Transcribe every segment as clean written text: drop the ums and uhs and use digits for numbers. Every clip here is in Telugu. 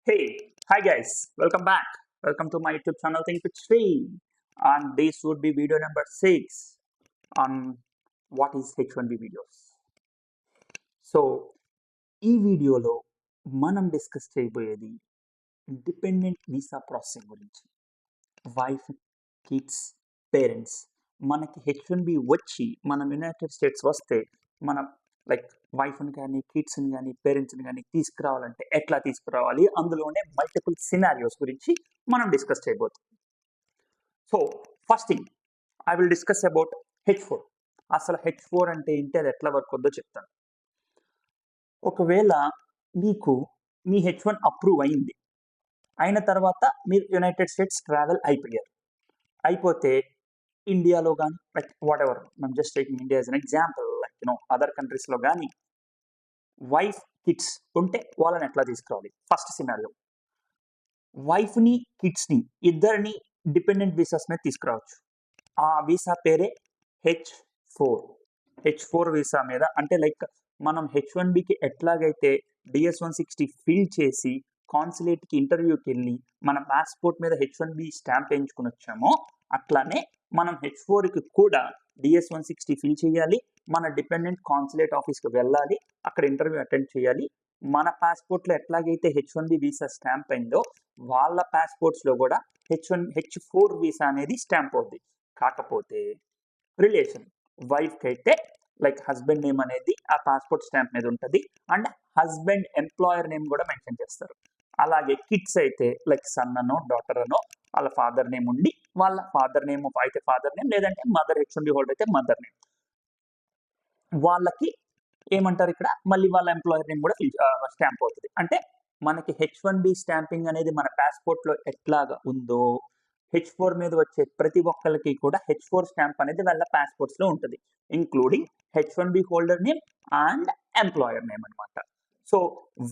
Hi guys, welcome back. Welcome to my YouTube channel Think with Sri. And this would be video number 6 on what is H1B videos. So ఈ వీడియోలో మనం డిస్కస్ చేయబోయేది డిపెండెంట్ వీసా ప్రాసెసింగ్ గురించి. వైఫ్, కిడ్స్, పేరెంట్స్ మనకి H1B వచ్చి మనం యునైటెడ్ స్టేట్స్ వస్తే మనం లైక్ వైఫ్ని కానీ కిడ్స్ని కానీ పేరెంట్స్ని కానీ తీసుకురావాలంటే ఎట్లా తీసుకురావాలి, అందులోనే మల్టిపుల్ సినారియోస్ గురించి మనం డిస్కస్ చేయబోతున్నాం. So first thing I will discuss about H4. అసలు H4 అంటే ఏంటి, అది ఎట్లా వర్క్ అవుతుందో చెప్తాను. ఒకవేళ మీకు మీ H1 అప్రూవ్ అయింది, అయిన తర్వాత మీరు యునైటెడ్ స్టేట్స్ ట్రావెల్ అయిపోతే ఇండియాలో కానీ లైక్ వాట్ ఎవర్, మనం just taking India as an example, like other కంట్రీస్లో కానీ వైఫ్ కిడ్స్ ఉంటే వాళ్ళని ఎట్లా తీసుకురావాలి. ఫస్ట్ సినారియో, వైఫ్ని కిడ్స్ని ఇద్దరిని డిపెండెంట్ వీసాస్ మీద తీసుకురావచ్చు. ఆ వీసా పేరే H4 వీసా మీద. అంటే లైక్ మనం H1Bకి ఎట్లాగైతే DS-160 ఫిల్ చేసి కాన్సులేట్కి ఇంటర్వ్యూకి వెళ్ళి మన పాస్పోర్ట్ మీద H1B స్టాంప్ వేయించుకుని వచ్చామో, అట్లానే మనం H4కి కూడా DS-160 ఫిల్ చేయాలి, మన డిపెండెంట్ కాన్సులేట్ ఆఫీస్కి వెళ్ళాలి, అక్కడ ఇంటర్వ్యూ అటెండ్ చేయాలి. మన పాస్పోర్ట్లో ఎట్లాగైతే H1B వీసా స్టాంప్ అయిందో వాళ్ళ పాస్పోర్ట్స్లో కూడా H4 వీసా అనేది స్టాంప్ అవుద్ది. కాకపోతే రిలేషన్ వైఫ్కి అయితే లైక్ హస్బెండ్ నేమ్ అనేది ఆ పాస్పోర్ట్ స్టాంప్ మీద ఉంటుంది, అండ్ హస్బెండ్ ఎంప్లాయర్ నేమ్ కూడా మెన్షన్ చేస్తారు. అలాగే కిడ్స్ అయితే లైక్ సన్ అనో డాటర్ అనో వాళ్ళ ఫాదర్ నేమ్ ఉండి, వాళ్ళ ఫాదర్ నేమ్ అయితే ఫాదర్ నేమ్, లేదంటే మదర్ H1B హోల్డర్ అయితే మదర్ నేమ్, వాళ్ళకి ఏమంటారు ఇక్కడ మళ్ళీ వాళ్ళ ఎంప్లాయర్ నేమ్ కూడా స్టాంప్ అవుతుంది. అంటే మనకి H1B స్టాంపింగ్ అనేది మన పాస్పోర్ట్లో ఎట్లాగా ఉందో H4 మీద వచ్చే ప్రతి ఒక్కరికి కూడా H4 స్టాంప్ అనేది వాళ్ళ పాస్పోర్ట్స్లో ఉంటుంది, including H1B holder name and employer name అనమాట. సో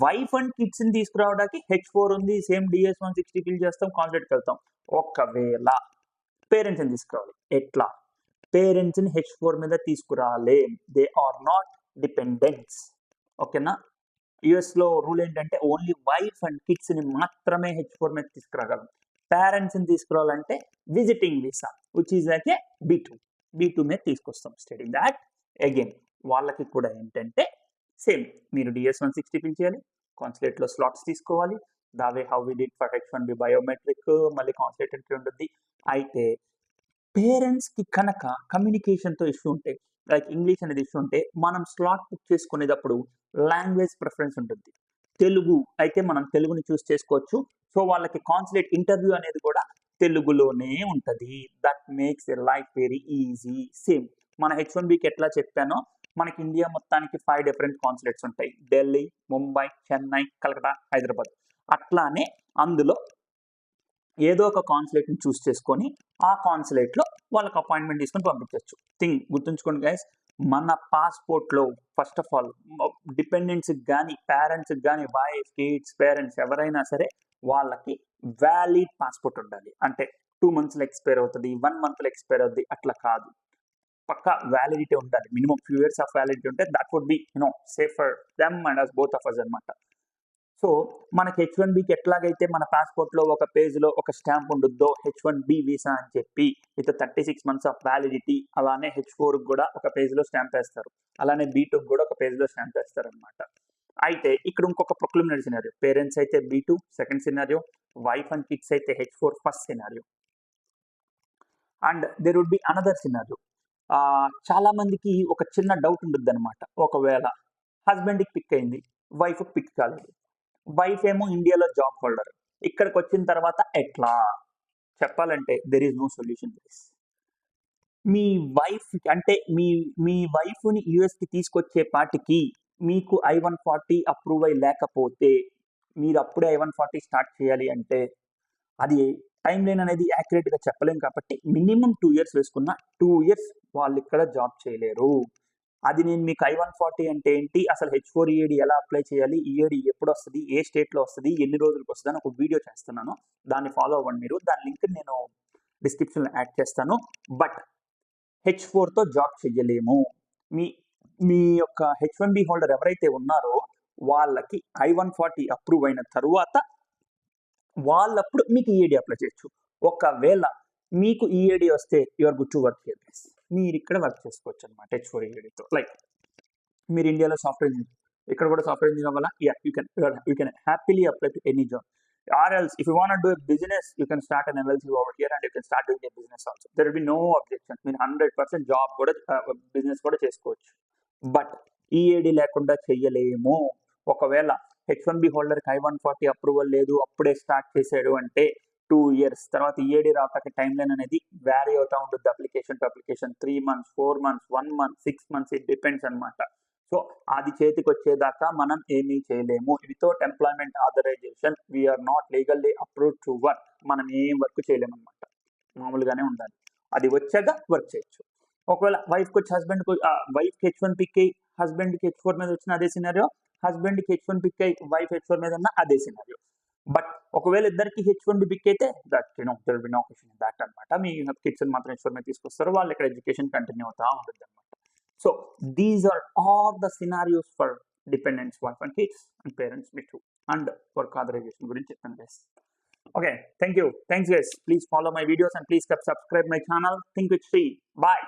వైఫ్ అండ్ కిడ్స్ని తీసుకురావడానికి H4 ఉంది, సేమ్ DS-160 ఫిల్ చేస్తాం, కాన్సులేట్కి వెళ్తాం. ఒకవేళ పేరెంట్స్ని తీసుకురావాలి, ఎట్లా? పేరెంట్స్ని H4 మీద తీసుకురాలే, దే ఆర్ నాట్ డిపెండెంట్స్. ఓకేనా? యుఎస్లో రూల్ ఏంటంటే ఓన్లీ వైఫ్ అండ్ కిడ్స్ని మాత్రమే H4 మీద తీసుకురాగలం. పేరెంట్స్ని తీసుకురావాలంటే visiting visa which is like A B2 మీద తీసుకొస్తాం. స్టేటింగ్ దాట్ అగైన్ వాళ్ళకి కూడా ఏంటంటే సేమ్, మీరు DS-160 ఫిల్ చేయాలి, కాన్సులేట్లో స్లాట్స్ తీసుకోవాలి, the way how we did for H1B biometric, మళ్ళీ కాన్సులేట్ ఎంట్రీ ఉంటుంది. అయితే పేరెంట్స్కి కనుక కమ్యూనికేషన్తో ఇష్యూ ఉంటే, లైక్ ఇంగ్లీష్ అనేది ఇష్యూ ఉంటే, మనం స్లాట్ బుక్ చేసుకునేటప్పుడు లాంగ్వేజ్ ప్రిఫరెన్స్ ఉంటుంది. తెలుగు అయితే మనం తెలుగుని చూస్ చేసుకోవచ్చు. సో వాళ్ళకి కాన్సులేట్ ఇంటర్వ్యూ అనేది కూడా తెలుగులోనే ఉంటుంది. That makes a life very easy. Same మన H1Bకి ఎట్లా చెప్పానో, మనకి ఇండియా మొత్తానికి 5 డిఫరెంట్ కాన్సులేట్స్ ఉంటాయి, ఢిల్లీ, ముంబై, చెన్నై, కలకత్తా, హైదరాబాద్. అట్లానే అందులో ఏదో ఒక కాన్సులేట్ని చూస్ చేసుకొని ఆ కాన్సులేట్లో వాళ్ళకి అపాయింట్మెంట్ తీసుకొని పంపించవచ్చు. గుర్తుంచుకోండి గైస్, మన పాస్పోర్ట్లో ఫస్ట్ ఆఫ్ ఆల్ డిపెండెంట్స్కి కానీ పేరెంట్స్కి కానీ వైఫ్ కిడ్స్ పేరెంట్స్ ఎవరైనా సరే వాళ్ళకి వ్యాలిడ్ పాస్పోర్ట్ ఉండాలి. అంటే 2 monthsలో ఎక్స్పైర్ అవుతుంది, 1 monthలో ఎక్స్పైర్ అవుతుంది, అట్లా కాదు. పక్కా వ్యాలిడిటీ ఉండాలి, minimum few years of validity ఉంటే that would be safe for them and us both of us అనమాట. సో మనకి H1Bకి ఎట్లాగైతే మన పాస్పోర్ట్లో ఒక పేజ్లో ఒక స్టాంప్ ఉంటుందో H1B వీసా అని చెప్పి విత్ 36 months ఆఫ్ వ్యాలిడిటీ, అలానే H4కి కూడా ఒక పేజ్లో స్టాంప్ వేస్తారు, అలానే B2కి కూడా ఒక పేజ్లో స్టాంప్ వేస్తారు అనమాట. అయితే ఇక్కడ ఇంకొక ప్రొక్లిమినరీ సినారియో, పేరెంట్స్ అయితే B2 second scenario, wife and kids అయితే H4 first scenario. And there would be another scenario. చాలా మందికి ఒక చిన్న డౌట్ ఉంటుంది అనమాట, ఒకవేళ హస్బెండ్కి పిక్ అయింది, వైఫ్కి పిక్ కాలేదు, వైఫ్ ఏమో ఇండియాలో జాబ్ హోల్డర్, ఇక్కడికి వచ్చిన తర్వాత ఎట్లా? చెప్పాలంటే దెర్ ఈజ్ నో సొల్యూషన్. మీ వైఫ్ అంటే మీ వైఫ్ని యూఎస్కి తీసుకొచ్చే పాటికి మీకు I-140 అప్రూవ్ అయి లేకపోతే మీరు అప్పుడే I-140 స్టార్ట్ చేయాలి అంటే అది టైం లైన్ అనేది యాక్యురేట్గా చెప్పలేం. కాబట్టి మినిమం 2 years వేసుకున్న 2 years వాళ్ళు ఇక్కడ జాబ్ చేయలేరు. అది నేను మీకు I-140 అంటే ఏంటి, అసలు H4 EAD ఎలా అప్లై చేయాలి, EAD ఎప్పుడు వస్తుంది, ఏ స్టేట్లో వస్తుంది, ఎన్ని రోజులకు వస్తుంది అని ఒక వీడియో చేస్తున్నాను, దాన్ని ఫాలో అవ్వండి మీరు. దాని లింక్ నేను డిస్క్రిప్షన్లో యాడ్ చేస్తాను. బట్ H4తో జాబ్ చేయలేము. మీ యొక్క H1B హోల్డర్ ఎవరైతే ఉన్నారో వాళ్ళకి I-140 అప్రూవ్ అయిన తరువాత వాళ్ళప్పుడు మీకు ఈఏడి అప్లై చేయొచ్చు. ఒకవేళ మీకు ఈఏడి వస్తే you are good to work here guys. మీరు ఇక్కడ వర్క్ చేసుకోవచ్చు అనమాట H4 ఈఏడితో. లైక్ మీరు ఇండియాలో సాఫ్ట్వేర్ ఇంజనీర్, ఇక్కడ కూడా సాఫ్ట్వేర్ ఇంజనీర్ అవ్వాలా? Yeah, you can happily apply to any job. Or else, if you want to do a business, you can start an LLC over here and you can start doing a business also. There will be no objection. మీరు 100% జాబ్ కూడా బిజినెస్ కూడా చేసుకోవచ్చు. బట్ ఈఏడి లేకుండా చెయ్యలేము. ఒకవేళ H1B హోల్డర్కి I-140 అప్రూవల్ లేదు, అప్పుడే స్టార్ట్ చేశాడు అంటే 2 years తర్వాత ఈఏడి రావడానికి టైం లైన్ అనేది వ్యారీ అవుతూ ఉంటుంది. Application to application 3 months, 4 months, 1 month, 6 months, it depends అనమాట. సో అది చేతికి వచ్చేదాకా మనం ఏమీ చేయలేము. Without employment authorization we're not legally approved to work. మనం ఏం వర్క్ చేయలేము అనమాట, మామూలుగానే ఉండాలి. అది వచ్చాక వర్క్ చేయొచ్చు. ఒకవేళ వైఫ్కి వచ్చి హస్బెండ్కి వైఫ్కి H1 పిక్ అయ్యి హస్బెండ్కి H4 మీద వచ్చిన అదే సినారియో, హస్బెండ్కి H1 పిక్ అయ్యి వైఫ్ H4 మీద ఉన్న అదే సినారియో. బట్ ఒకవేళ ఇద్దరికి H1B పిక్ అయితే that there will be no question in that అనమాట. మీ కిడ్స్ మాత్రం H4 మీద తీసుకొస్తారు, వాళ్ళు ఇక్కడ ఎడ్యుకేషన్ కంటిన్యూ అవుతా ఉంటుంది అనమాట. So these are all the scenarios for dependents, wife and kids, and parents me too, and work authorization guరించి చెప్పాను guys. Okay, thank you. Thanks guys. Please follow my videos and please subscribe my channel. Think with Sri. Bye.